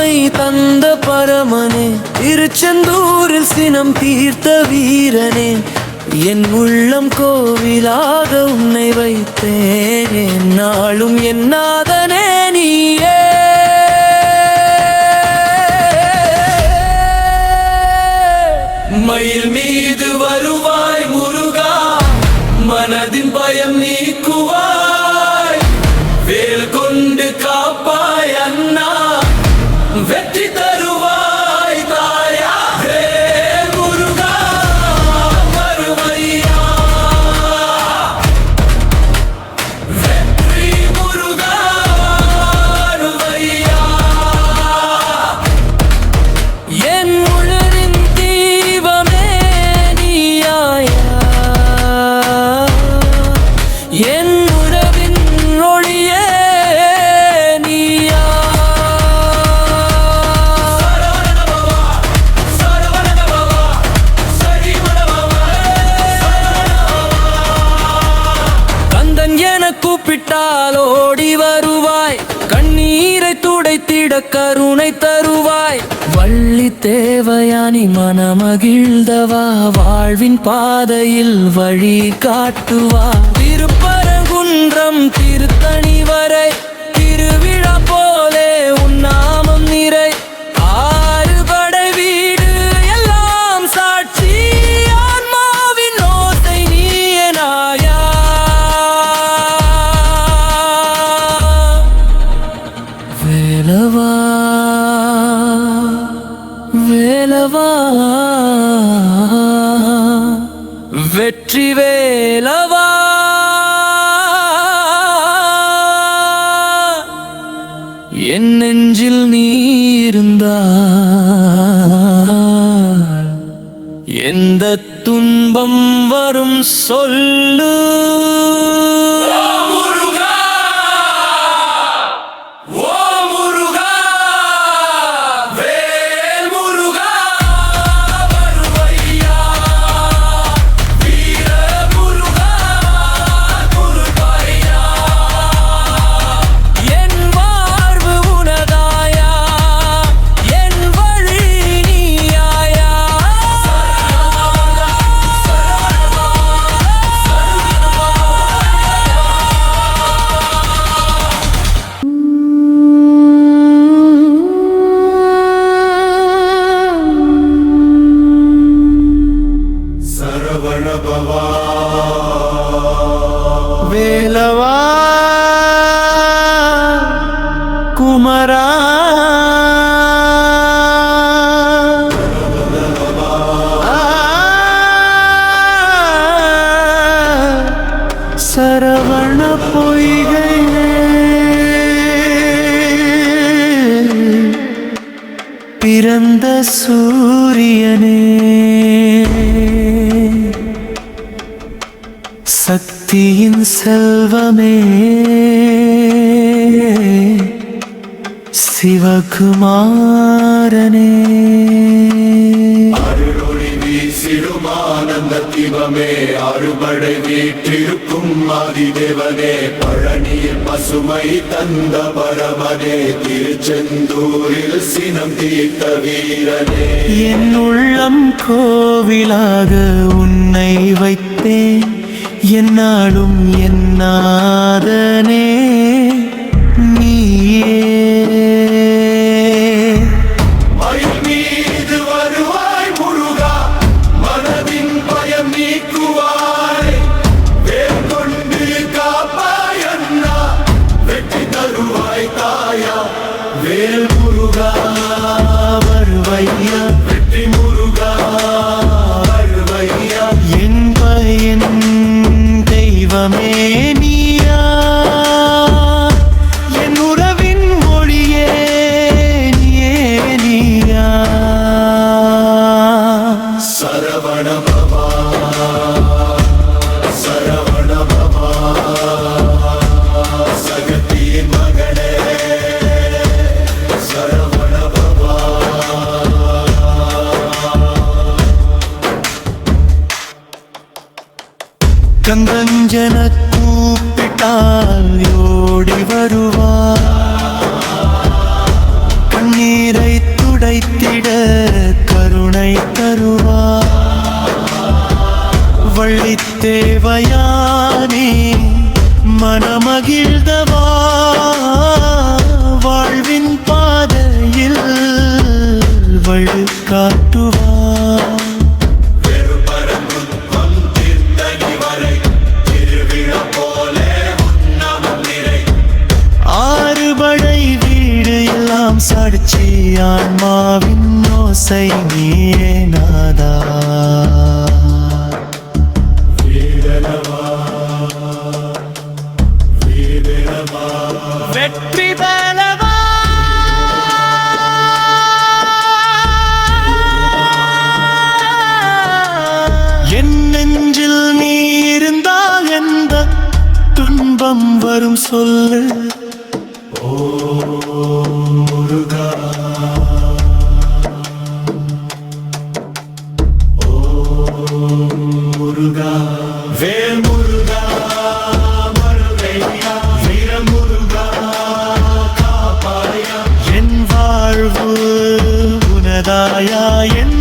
பசுமை தந்த பரமனே, திருச்செந்தூரில் சினம் தீர்த்த வீரனே, என் உள்ளம் கோவிலாக உன்னை வைத்தேன், நாளும் என் நாதனே நீயே. மயில் மீது வருவாய் முருகா, மனதின் பயம் நீக்குவாய், வேல் கொண்டு காப்பாய் அண்ணா, வெற்றி தருவாய் தாயா. வேல் முருகா வருவையா, வெற்றி முருகா வருவையா. என் உளரின் தீபமே நீயாயா, என் உறவின் ஒளியே நீயா. கந்தன் என கூப்பிட்டால் ஓடி வருவாய், கண்ணீரை துடைத்திட கருணை தருவாய். வள்ளி தேவயானி மனமகிழ்ந்தவா, வாழ்வின் பாதையில் வழி காட்டுவா. திருப்பரங்குன்றம் திருத்தணி வரை திருவிழா போலே உன் நாமம் நிறை. ஆறு படை வீடு எல்லாம் சாட்சி, ஆன்மாவின் ஓசை நீயே நாயா. வேலவா வேலவா வெற்றி வேலவா, என் நெஞ்சில் நீ இருந்தால் எந்த துன்பம் வரும் சொல்லு. வேலவா குமரா, சரவண பொய்கையே பிறந்த சூரியனே, சக்தியின் செல்வமே சிவகுமாரனே. அருளொளி வீசிடும் ஆனந்த திவமே, அறுபடை வீற்றிருக்கும் ஆதிதேவனே, பழனியில் பசுமை தந்த பரமனே, திருச்செந்தூரில் சினம் தீர்த்த வீரனே. என் உள்ளம் கோவிலாக உன்னை வைத்தேன், என்னாலும் என் நாதனே நீயே. மயில் மீது வருவாய் முருகா, மனதின் பயம் நீக்குவாய், வேல் கொண்டு காப்பாய் அண்ணா, வெற்றி தருவாய் தாயா. வேல் முருகா வருவையா, வெற்றி முருகா வருவையா. என் பயன் தெய்வமே நீயா, என் உறவின் மொழியே நீயே நீயா. சரவண பவா சரவண பவா, சகத்தியின் மகனே சரவண பவா. கந்தஞ்சன கூப்பிட்டால் ஓடி வருவா, கண்ணீர் கண்ணீரை துடைத்திட கருணை தருவார். வள்ளித்தேவயானே மனமகிழ்ந்தவா, வாழ்வின் பாதையில் வழிகாட்டுவார். வெறுபரங்குன்றம் தீர்த்தணி வரை திருவிழா போலே உன்னமும் நிறை. ஆறுபடை வீடு எல்லாம் சாட்சி, ஆன்மாவின் ஓசை நீயே நாதா. வெற்றி பலவா, என் நெஞ்சில் நீ இருந்தால் எந்த துன்பம் வரும் சொல்லு. முருகா முருகா வேல் முருகா மருகையா வீர முருகா காப்பாயா. என் வாழ்வு உனதாயா, என்